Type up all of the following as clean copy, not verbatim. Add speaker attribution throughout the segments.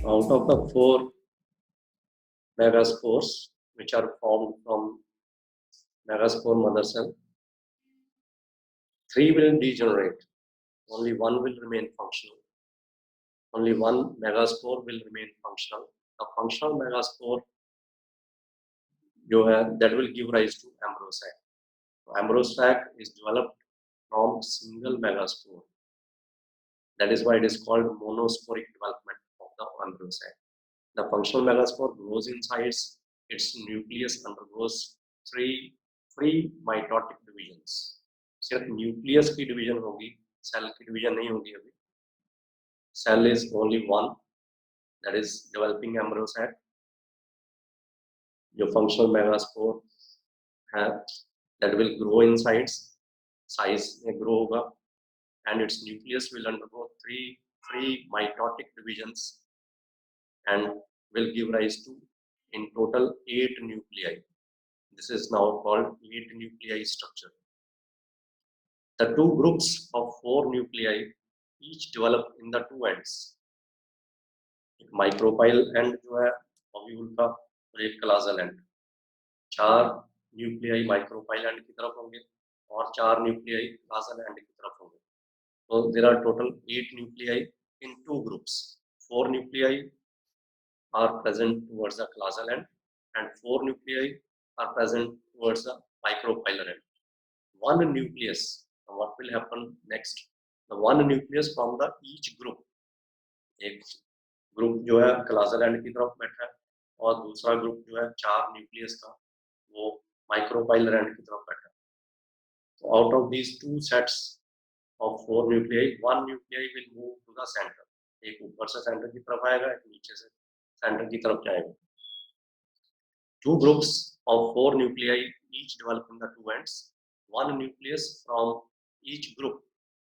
Speaker 1: Out of the 4 megaspores which are formed from megaspore mother cell, 3 will degenerate. Only 1 will remain functional. Only 1 megaspore will remain functional. The functional megaspore that will give rise to embryo sac. Embryo sac is developed from single megaspore. That is why it is called monosporic development of the embryo sac. The functional megaspore grows inside its nucleus, undergoes 3 mitotic divisions. सिर्फ nucleus की division होगी, cell की division नहीं होगी अभी. Cell is only one, that is developing embryo sac. जो functional megaspore है, that will grow in size में grow होगा, and its nucleus will undergo 3 mitotic divisions and will give rise to in total 8 nuclei. This is now called 8 nuclei structure. The 2 groups of 4 nuclei each develop in the 2 ends. एक micropyle and जो है ovule का और एक क्लाजल and. 4 nuclei micropyle and की तरफ होंगे और 4 न्यूक्लियाई क्लाजल एंड की तरफ होंगे. So there are total 8 nuclei in 2 groups. 4 nuclei are present towards the classal end and 4 nuclei are present towards the micropylar end. One nucleus, what will happen next? The one nucleus from the each group. एक group जो है क्लासल and की तरफ बैठा है और दूसरा group जो है 4 न्यूक्लियस का वो माइक्रोपाइलर एंड की तरफ बैठा है. So out of these 2 sets of 4 nuclei, 1 nuclei will move to the center. एक ऊपर से सेंटर की तरफ आएगा, एक नीचे से सेंटर की तरफ जाएगा. 2 groups of 4 nuclei each develop in the 2 ends. One nucleus from each group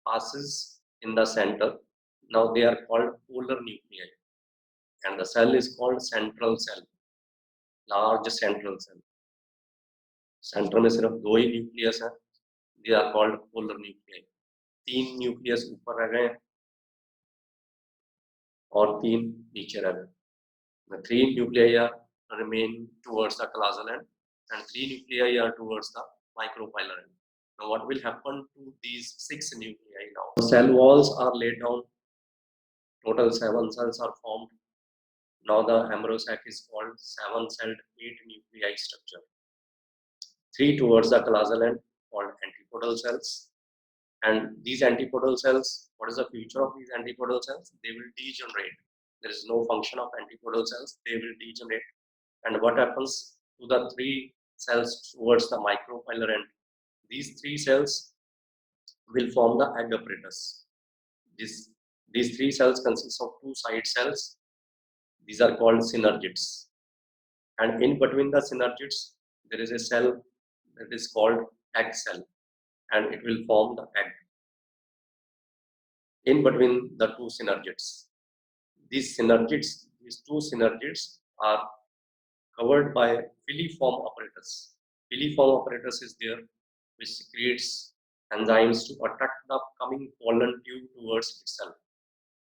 Speaker 1: passes in the center. Now they are called polar nuclei. And the cell is called central cell, large central cell. Centre में सिर्फ 2 ही nucleus है, they are called polar nuclei. 3 nucleus ऊपर रह गए और 3 नीचे रह गए. The 3 nuclei are remain towards the classal end and 3 nuclei are towards the micropylar end. Now what will happen to these 6 nuclei now? The cell walls are laid down. Total 7 cells are formed. Now the embryo sac is called 7-celled 8 nuclei structure. 3 towards the classal end called antipodal cells. And these antipodal cells, what is the future of these antipodal cells? They will degenerate. There is no function of antipodal cells. They will degenerate. And what happens to the 3 cells towards the micropylar end? These 3 cells will form the egg apparatus. These 3 cells consist of 2 side cells. These are called synergids. And in between the synergids, there is a cell that is called egg cell. And it will form the egg. In between the 2 synergids. These 2 synergids are covered by filiform apparatus. Filiform apparatus is there which creates enzymes to attract the coming pollen tube towards itself.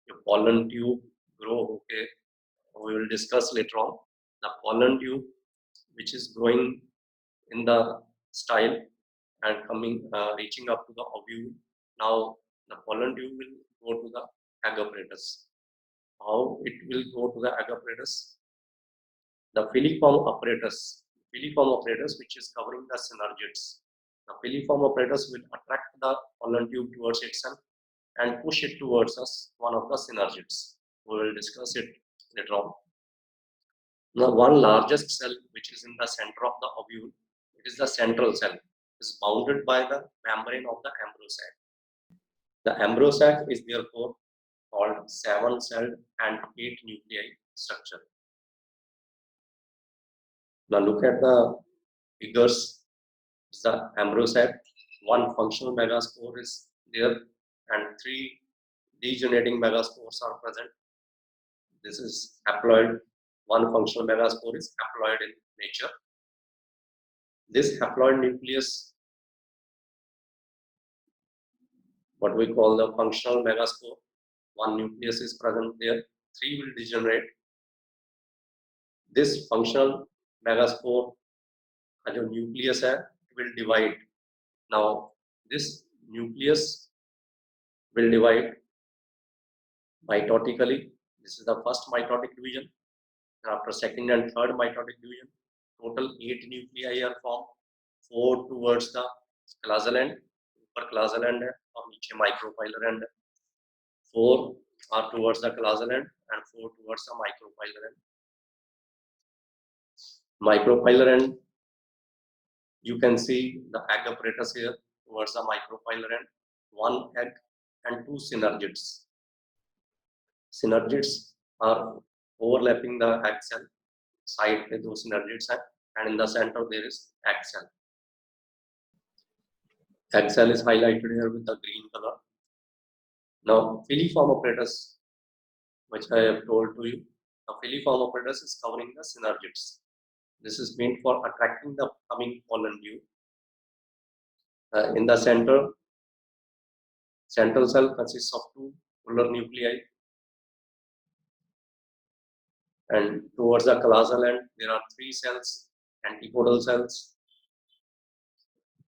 Speaker 1: The pollen tube grow, okay, we will discuss later on. The pollen tube which is growing in the style and coming reaching up to the ovule. Now the pollen tube will go to the egg apparatus. How it will go to the egg apparatus? The filiform apparatus which is covering the synergids. The filiform apparatus will attract the pollen tube towards itself and push it towards one of the synergids. We will discuss it later on. The one largest cell which is in the center of the ovule, it is the central cell. It is bounded by the membrane of the embryo sac. The embryo sac is therefore called 7-celled and 8 nuclei structure. Now look at the figures. It's the embryo sac. 1 functional megaspore is there and 3 degenerating megaspores are present. This is haploid. 1 functional megaspore is haploid in nature. This haploid nucleus, what we call the functional megaspore, 1 nucleus is present there. 3 will degenerate. This functional megaspore का जो nucleus है will divide. Now this nucleus will divide mitotically. This is the first mitotic division. After second and third mitotic division, total 8 nuclei are formed. 4 towards the causal end, ऊपर causal end है और नीचे micropylar end है. 4 are towards the causal end and 4 towards the micropylar end. Micropylar end, you can see the egg apparatus here towards the micropylar end. 1 egg and 2 synergids. Synergids are overlapping the egg cell. Side पे 2 synergids हैं, and in the center there is egg cell. Egg cell is highlighted here with the green color. Now filiform apparatus, which I have told to you, the filiform apparatus is covering the synergids. This is meant for attracting the coming pollen dew. In the central cell consists of 2 polar nuclei, and towards the causal end there are 3 cells, antipodal cells,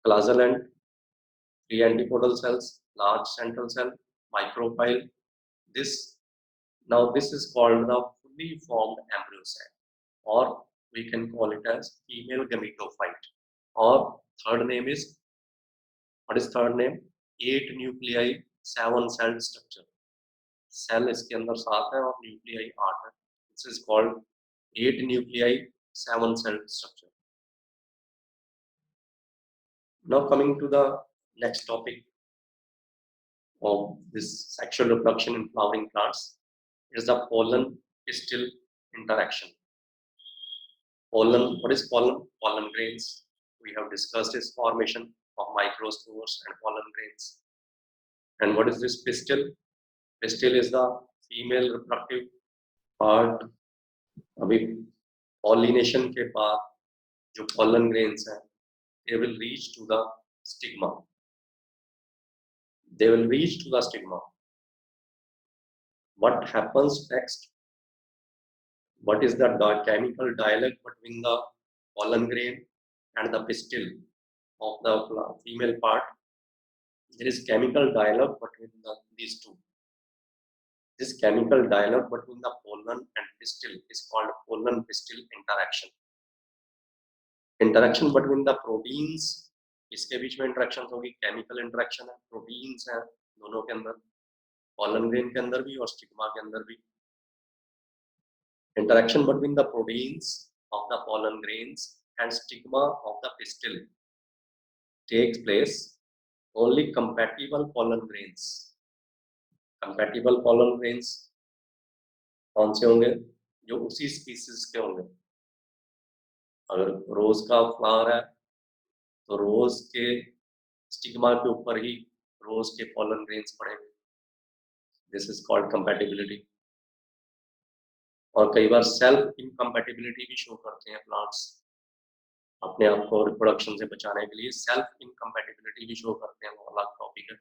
Speaker 1: causal end, 3 antipodal cells, large central cell, micropyle. This is called the fully formed embryo cell, or we can call it as female gametophyte. Or third name is, what is third name? 8 nuclei 7 cell structure. Cell इसके अंदर 7 है और nuclei 8 है. This is called 8 nuclei 7 cell structure. Now coming to the next topic of this sexual reproduction in flowering plants is the pollen pistil interaction. Pollen, what is pollen? Pollen grains. We have discussed its formation of microspores and pollen grains. And what is this pistil? Pistil is the female reproductive part. अभी pollination के बाद जो pollen grains हैं, they will reach to the stigma. They will reach to the stigma. What happens next? What is the chemical dialogue between the pollen grain and the pistil of the female part? There is chemical dialogue between these two. This chemical dialogue between the pollen and pistil is called pollen-pistil interaction. Interaction between the proteins, इसके बीच में interactions होगी, chemical interaction है, proteins हैं दोनों के अंदर, pollen grain के अंदर भी और stigma के अंदर भी. Interaction between the proteins of the pollen grains and stigma of the pistil takes place. Only compatible pollen grains. Compatible pollen grains कौन से होंगे? जो उसी species के होंगे. अगर रोज का फ्लावर है तो रोज के स्टिग्मा के ऊपर ही रोज के pollen grains पड़ेंगे. This is called compatibility. और कई बार सेल्फ इनकम्पैटिबिलिटी भी शो करते हैं प्लांट्स, अपने आप को रिप्रोडक्शन से बचाने के लिए सेल्फ इनकम्पैटिबिलिटी भी शो करते हैं, वो अलग टॉपिक है.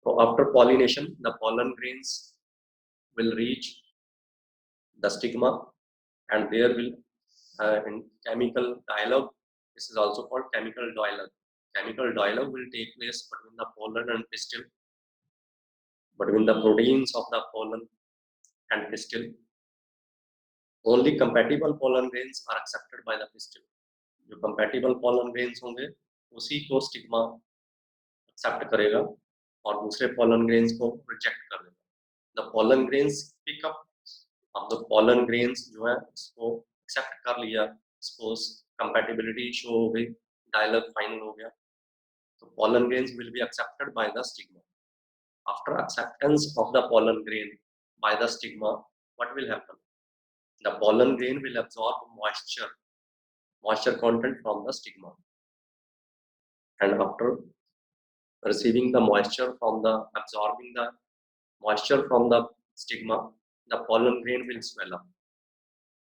Speaker 1: तो after pollination the pollen grains will reach the stigma and there will in chemical dialogue, this is also called chemical dialogue. Chemical dialogue will take place between the pollen and pistil, between the proteins of the pollen and pistil. Only compatible pollen grains are accepted by the pistil. जो compatible pollen grains होंगे उसी को stigma accept करेगा और दूसरे pollen grains को reject कर देगा. The pollen grains pick up. अब the pollen grains जो है इसको accept कर लिया, suppose compatibility show हो गई, dialogue final हो गया, तो pollen grains will be accepted by the stigma. After acceptance of the pollen grain by the stigma, what will happen? The pollen grain will absorb moisture content from the stigma, and after receiving the moisture from the absorbing the moisture from the stigma, the pollen grain will swell up,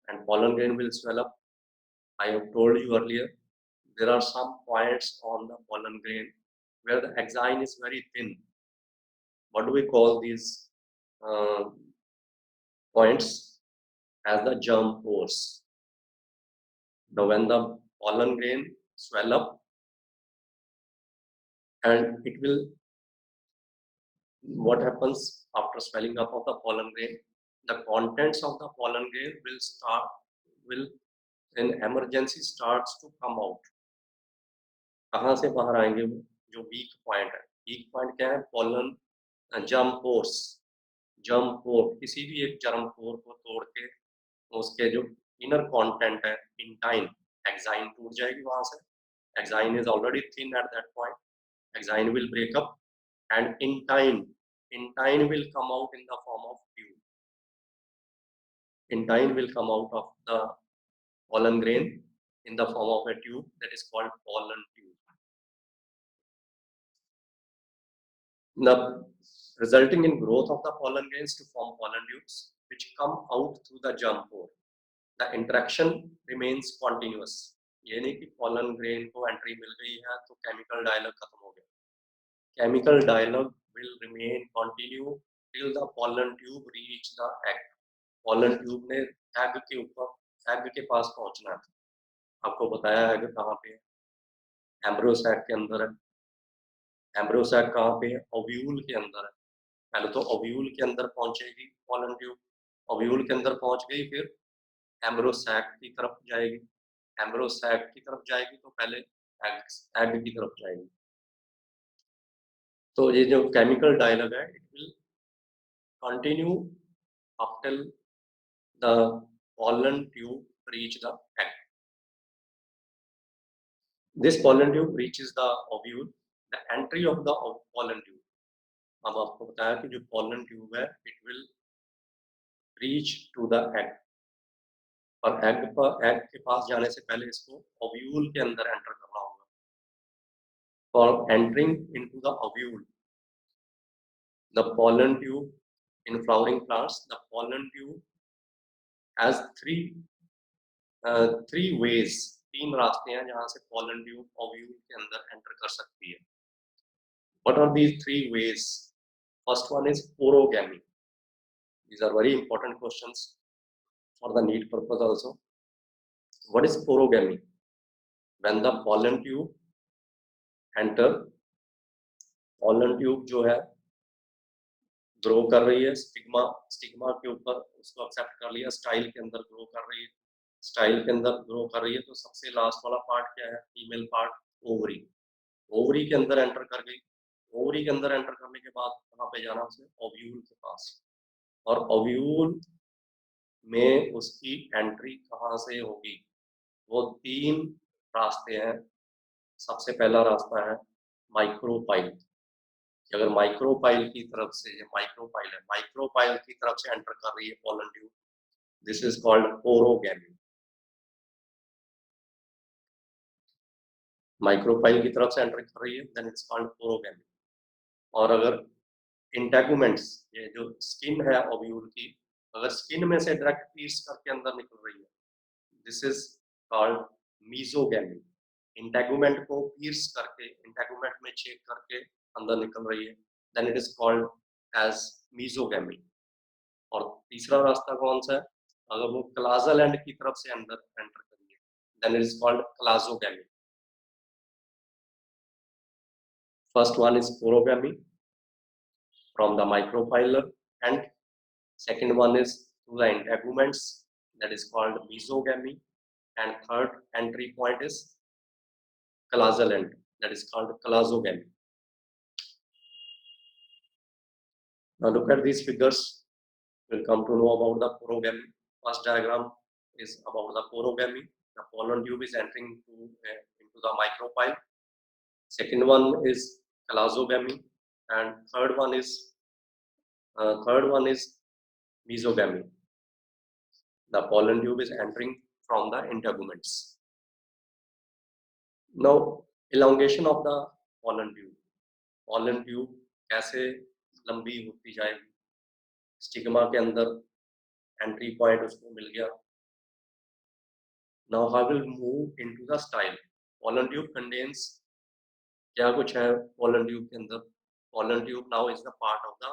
Speaker 1: and pollen grain will swell up. I have told you earlier, there are some points on the pollen grain where the axine is very thin. What do we call these points as the germ pores. Now when the pollen grain swell up, and it will, what happens after swelling up of the pollen grain, the contents of the pollen grain will in emergency starts to come out. कहाँ से बाहर आएंगे वो? जो weak point है, weak point क्या है? pollen germ pores. Germ पोर, किसी भी एक जर्म पोर को तोड़ के उसके जो इनर कंटेंट है, इंटाइन, एक्साइन टूट जाएगी वहां से. Exine is already thin at that point. Exine will break up and intine will come out in the form of tube. Intine will come out of the pollen grain in the form of a tube that is called pollen tube. The resulting in growth of the pollen grains to form pollen tubes which come out through the germ pore. The interaction remains continuous. ये नहीं कि pollen grain को entry मिल गई है तो chemical dialogue खत्म हो गया. Chemical dialogue will remain continue till the pollen tube reach the egg. Pollen tube ने egg के ऊपर, egg के पास पहुंचना है. आपको बताया egg कहाँ पे है? एम्ब्रियो सैक के अंदर है. एम्ब्रियो सैक कहाँ पे है? ओव्यूल के अंदर है. पहले तो ओव्यूल के अंदर पहुंचेगी pollen tube. ओव्यूल के अंदर पहुंच गई, फिर एम्ब्रियो सैक की तरफ जाएगी. एम्ब्रियो सैक की तरफ जाएगी तो पहले egg की तरफ जाएगी. तो ये जो केमिकल डायलॉग है, it will continue up till the pollen tube reach the egg. This pollen tube reaches the ovule. The entry of the pollen tube. अब आपको बताया कि जो pollen tube है, it will reach to the egg. और egg के पास जाने से पहले इसको ovule के अंदर enter करना होगा. For entering into the ovule, the pollen tube in flowering plants, the pollen tube has three ways. 3 रास्ते हैं जहां से pollen tube ovule के अंदर enter कर सकती है. What are these 3 ways? First one is porogamy. These are very important questions for the NEET purpose also. What is porogamy? When the pollen tube enter, pollen tube जो है grow कर रही है, स्टिग्मा के ऊपर उसको एक्सेप्ट कर लिया, स्टाइल के अंदर ग्रो कर रही है. स्टाइल के अंदर ग्रो कर रही है तो सबसे लास्ट वाला पार्ट क्या है? Female part, ovary. ओवरी के अंदर एंटर कर गई. ओवरी के अंदर एंटर करने के बाद कहाँ पे जाना उसने? ओव्यूल के पास. और ओव्यूल में उसकी एंट्री कहाँ से होगी? वो 3 रास्ते हैं. सबसे पहला रास्ता है माइक्रोपाइल. अगर माइक्रोपाइल की तरफ से, माइक्रोपाइल है, माइक्रोपाइल की तरफ से एंटर कर रही है pollen tube, this is called porogamy. Micropyle की तरफ से एंटर कर रही है, देन इट्स कॉल्ड porogamy. और अगर इंटेगुमेंट्स, ये जो स्किन है ओव्यूल की, अगर स्किन में से डायरेक्ट पीस करके अंदर निकल रही है, this is called mesogamy. Integument को पीस करके, इंटेगुमेंट में छेद करके अंदर निकल रही है, then it is called as mesogamy. और तीसरा रास्ता कौन सा है? अगर वो क्लाजल एंड की तरफ से अंदर एंटर करिए, then it is called cleistogamy. First one is porogamy from the microphylla end. Second one is through the integuments, that is called mesogamy. And third entry point is classal end, that is called classogamy. Now look at these figures. We'll come to know about the porogamy. First diagram is about the porogamy. The pollen tube is entering into the micropyle. Second one is classogamy, and third one is mesogamy. The pollen tube is entering from the integuments. Now, elongation of the pollen tube. Pollen tube कैसे लंबी होती जाएगी? Stigma के अंदर entry point उसको मिल गया. Now I will move into the style. Pollen tube contains क्या कुछ है pollen tube के अंदर? Pollen tube now is the part of the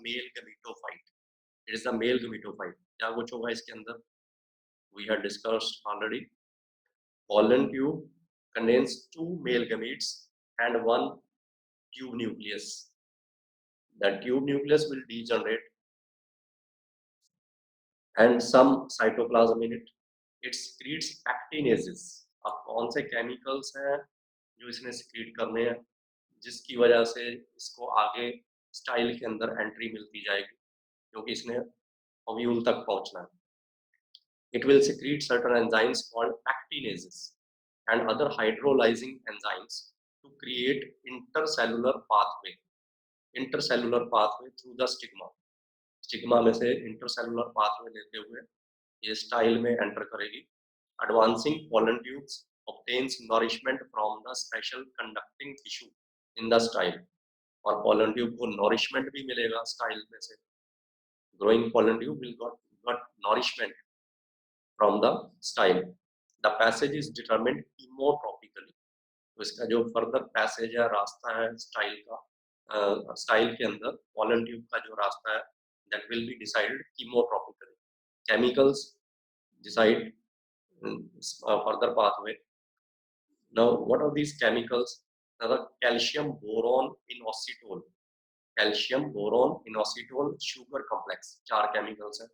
Speaker 1: male gametophyte. It is the male gametophyte. क्या कुछ होगा इसके अंदर? We have discussed already. pollen tube contains 2 male gametes and 1 tube nucleus. The tube nucleus will degenerate and some cytoplasm in it. It secretes actinases. अब कौन से chemicals हैं जो इसने सिक्रीट करने हैं जिसकी वजह से इसको आगे स्टाइल के अंदर एंट्री मिलती जाएगी, क्योंकि इसने ओव्यूल तक पहुंचना है. It will secrete certain enzymes called actinases and other hydrolyzing enzymes to create intercellular pathway through the stigma. Stigma में से इंटरसेलुलर पाथवे लेते हुए ये स्टाइल में एंटर करेगी. Advancing pollen tubes obtains nourishment from the special conducting tissue in the style. और pollen tube को nourishment भी मिलेगा स्टाइल में से. Growing pollen tube will got nourishment from the style. The passage is determined chemotropically. तो इसका जो further passage है, रास्ता है स्टाइल का, स्टाइल के अंदर pollen tube का जो रास्ता है, that will be decided chemotropically. Chemicals decide further pathway. Now, what are these chemicals? Now, the calcium boron inositol, sugar complex. 4 chemicals हैं.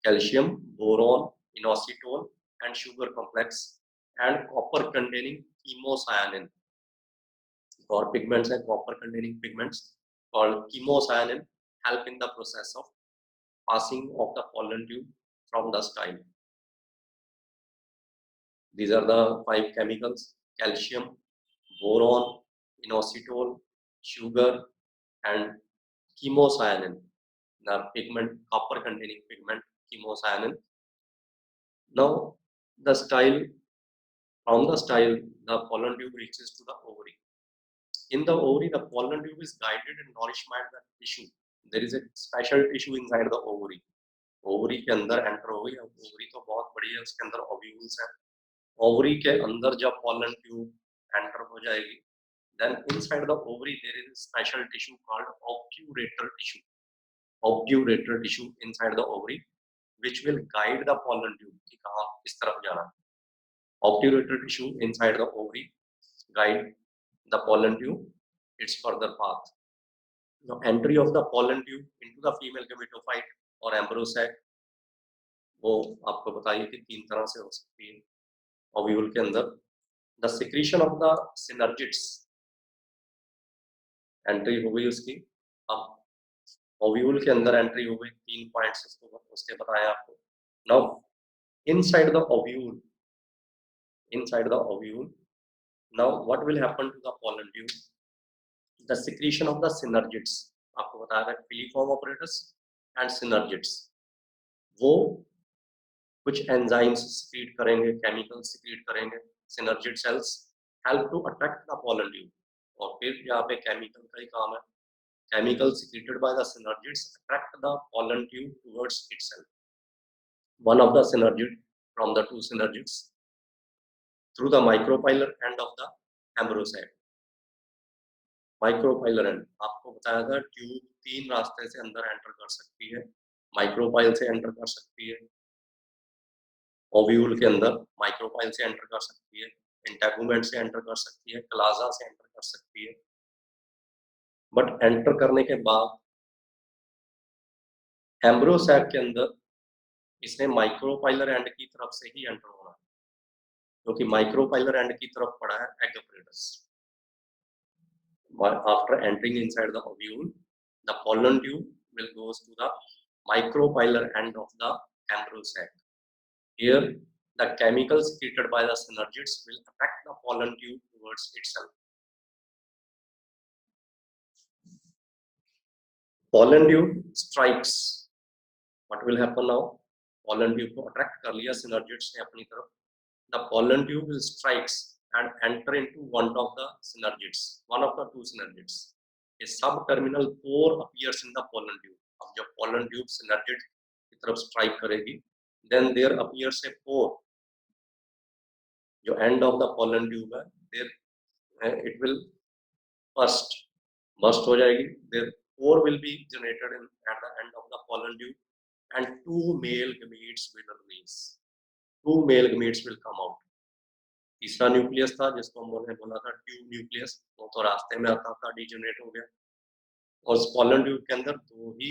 Speaker 1: Calcium, boron, inositol, and sugar complex, and copper containing chemocyanin. और pigments हैं copper containing pigments called chemocyanin help in the process of passing of the pollen tube from the style. These are the 5 chemicals: calcium, boron, inositol, sugar, and chemocyanin. The pigment, copper containing pigment, chemocyanin. Now, the style, from the style, the pollen tube reaches to the ovary. In the ovary, the pollen tube is guided and nourished by the tissue. There is a special tissue inside the ovary. Ovary के अंदर enter हो गई. अब ovary तो बहुत बड़ी है, उसके अंदर ओव्यूल्स हैं. ओवरी के अंदर जब pollen tube एंटर हो जाएगी, then inside the ovary there is a special tissue called obturator tissue inside the ovary, which will guide the pollen tube कि कहाँ किस तरफ जाना है. Obturator tissue inside the ovary guide the pollen tube its further path. Now, entry of the pollen tube into the female gametophyte और एम्ब्रो sac, वो आपको बताइए कि 3 तरह से हो सकती है ओव्यूल के अंदर. The secretion of the synergids, entry हो गई उसकी. अब ओव्यूल के अंदर एंट्री हो गई. 3 पॉइंट्स उसके बताए आपको. Now inside the ovule, now what will happen to the pollen tube? The secretion of the synergids, आपको बताया था फिलीफॉर्म ऑपरेटस एंड सिनर्जिड्स, वो कुछ एंजाइम्स सिक्रीट करेंगे, केमिकल्स सिक्रीट करेंगे. Synergid cells help to attract the pollen tube. और फिर यहाँ पे केमिकल का ही काम है. Chemical secreted by the synergids attract the pollen tube towards itself. One of the synergid from the 2 synergids through the micropylar end of the ambrosac. Micropylar and आपको बताया था ट्यूब 3 रास्ते से अंदर एंटर कर सकती है. माइक्रोपाइल से एंटर कर सकती है ओव्यूल के अंदर, माइक्रोपाइल से एंटर कर सकती है, इंटेगुमेंट से एंटर कर सकती है, क्लाजा से एंटर कर सकती है. बट एंटर करने के बाद एम्ब्रोसैक के अंदर इसने माइक्रोपाइलर एंड की तरफ से ही एंटर होना है, क्योंकि माइक्रोपाइलर एंड की तरफ पड़ा है egg apparatus. After entering inside the ovule, the pollen tube will goes to the micropylar end of the ambrosac. Here, the chemicals secreted by the synergids will attract the pollen tube towards itself. Pollen tube strikes. What will happen now? Pollen tube को attract कर लिया synergids ने अपनी तरफ. The pollen tube will strikes and enter into one of the 2 synergids. A subterminal pore appears in the pollen tube. अब जब pollen tube synergid की तरफ strike करेगी, then there appears a pore. जो end of the pollen tube है, there it will burst हो जाएगी. There pore will be generated at the end of the pollen tube and 2 male gametes will release. 2 male gametes will come out. तीसरा nucleus था जिसको हमने बोला था tube nucleus, वो तो रास्ते में आता था, डिजेनरेट हो गया। और उस pollen tube के अंदर 2 ही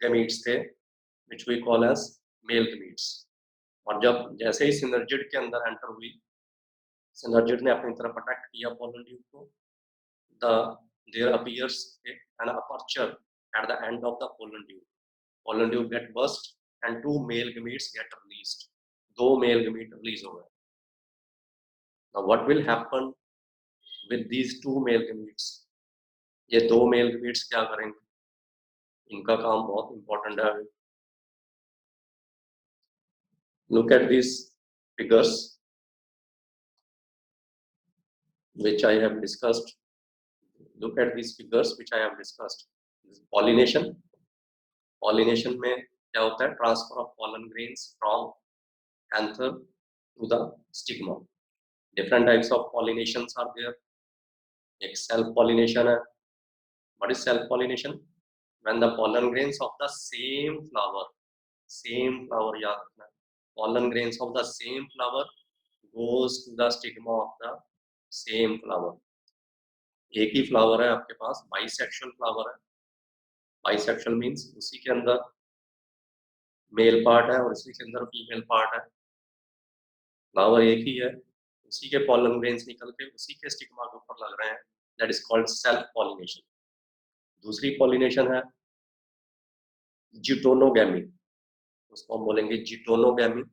Speaker 1: gametes थे which we call as male gametes। और जब जैसे ही सिनर्जिड के अंदर एंटर हुई, सिनर्जिड ने अपनी तरफ अटैक किया pollen tube को, there appears an aperture at the end of the pollen tube. Pollen tube get burst and 2 male gametes get released. 2 male gametes release हो गए। Now what will happen with these 2 male gametes? ये 2 male gametes क्या करेंगे? इनका काम बहुत important है। Look at these figures which I have discussed. Look at these figures which I have discussed. Pollination. Pollination में क्या होता है? Transfer of pollen grains from anther to the stigma. Different types of pollinations are there. एक self pollination है। What is self pollination? When the pollen grains of the same flower याद रखना है, pollen grains of the same flower goes to the stigma of the same flower. एक ही flower है आपके पास, bisexual flower है। Bisexual means उसी के अंदर मेल पार्ट है और उसी के अंदर फीमेल पार्ट है। फ्लावर एक ही है, उसी के पॉलन ग्रेन्स निकल के उसी के स्टिग्मा के ऊपर लग रहे हैं। That is called self pollination. दूसरी पॉलिनेशन है जिटोनोगैमी, उसको हम बोलेंगे जिटोनोगैमी।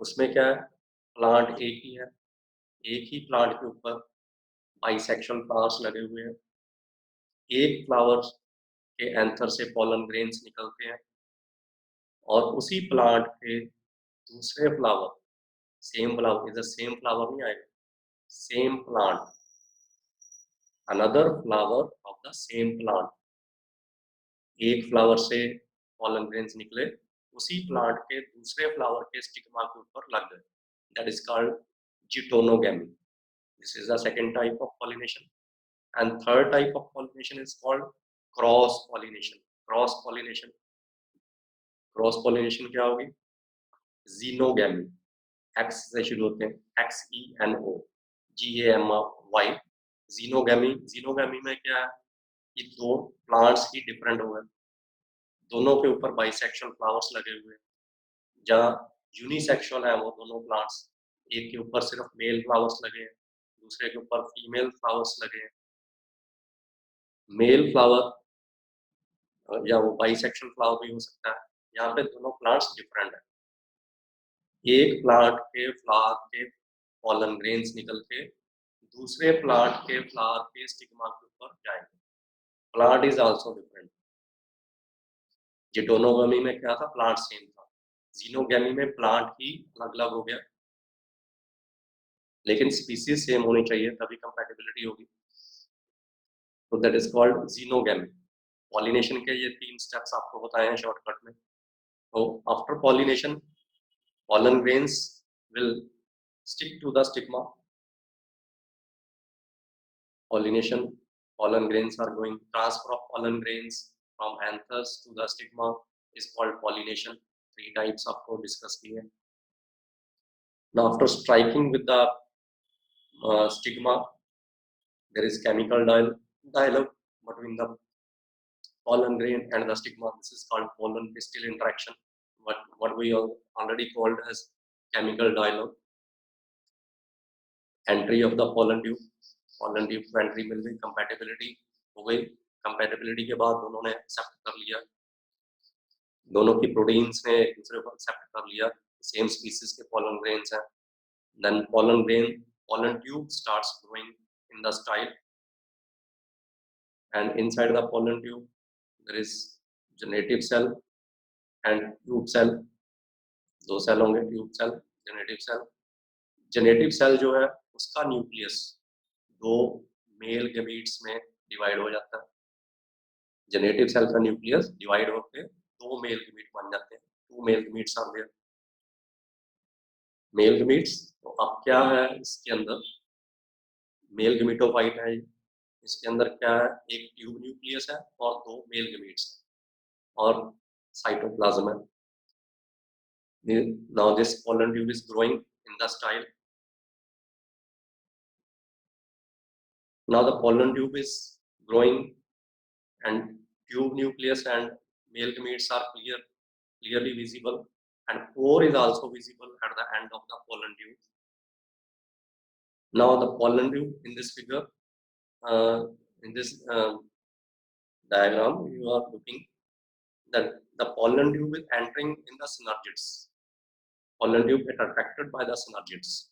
Speaker 1: उसमें क्या है? प्लांट एक ही है, एक ही प्लांट के ऊपर बाइसेक्सुअल फ्लावर्स लगे हुए हैं। एक फ्लावर के एंथर से पॉलन ग्रेन्स निकलते हैं और उसी प्लांट के दूसरे फ्लावर, सेम फ्लावर, इधर सेम फ्लावर नहीं आएगा, same plant, another flower of the same plant. एक फ्लावर से पॉलन ग्रेन्स निकले, उसी प्लांट के दूसरे फ्लावर के स्टिग्मा के ऊपर लग गए। That is called geitonogamy. This is the second type of pollination. And third type of pollination is called cross pollination. Cross pollination, cross pollination क्या होगी? जीनोगैमी, एक्स से शुरू होते हैं, XENO GAMY, जीनोगैमी। जीनोगैमी में क्या है? ये दो प्लांट्स ही डिफरेंट हो गए, दोनों के ऊपर बाइसेक्सुअल फ्लावर्स लगे हुए हैं। जहाँ यूनिसेक्सुअल है वो दोनों प्लांट्स, एक के ऊपर सिर्फ मेल फ्लावर्स लगे हैं, दूसरे के ऊपर फीमेल फ्लावर्स लगे हैं। मेल फ्लावर या वो बाइसेक्सुअल फ्लावर भी हो सकता है। यहाँ पे दोनों प्लांट्स डिफरेंट है। एक प्लांट के फ्लावर के पॉलन ग्रेन्स निकल के दूसरे प्लांट के फ्लावर के स्टिग्मा के ऊपर जाएंगे। Plant is also different. Geitonogamy में क्या था? प्लांट सेम था। जीनोगैमी में प्लांट ही अलग अलग हो गया, लेकिन स्पीसीज सेम होनी चाहिए तभी कंपैटिबिलिटी होगी। तो that is called xenogamy. Pollination के ये 3 स्टेप्स आपको बताए हैं शॉर्टकट में। तो after pollination, pollen grains will stick to the stigma. Pollination, pollen grains are going, transfer of pollen grains from anthers to the stigma is called pollination. 3 types आपको discuss किए। Now after striking with the stigma, there is chemical dialogue between the pollen grain and the stigma. This is called pollen pistil interaction, what we already called as chemical dialogue. Entry of the pollen tube को entry मिल गई, compatibility हो गई। Compatibility के बाद दोनों ने accept कर लिया, दोनों की प्रोटीन्स ने एक दूसरे को एक्सेप्ट कर लिया, सेम स्पीसीज के pollen grains हैं। देन pollen tube starts growing in the style, and inside the pollen tube there is generative cell and tube cell। 2 cell होंगे, tube cell, generative cell. Generative cell जो है उसका nucleus 2 male gametes में divide हो जाता है। जेनेटिव सेल का nucleus divide होकर 2 मेल गैमीट बन जाते हैं। 2 male gametes are there. Male gametes, तो अब क्या है इसके अंदर? मेल गैमीटोफाइट है। इसके अंदर क्या है? एक ट्यूब न्यूक्लियस है और 2 मेल गैमीट्स है। or cytoplasm. Now this pollen tube is growing in the style. Now the pollen tube is growing and tube nucleus and male gametes are clearly visible, and pore is also visible at the end of the pollen tube. Now the pollen tube in this figure, in this diagram, you are looking that the pollen tube is entering in the synergids. Pollen tube get attracted by the synergids.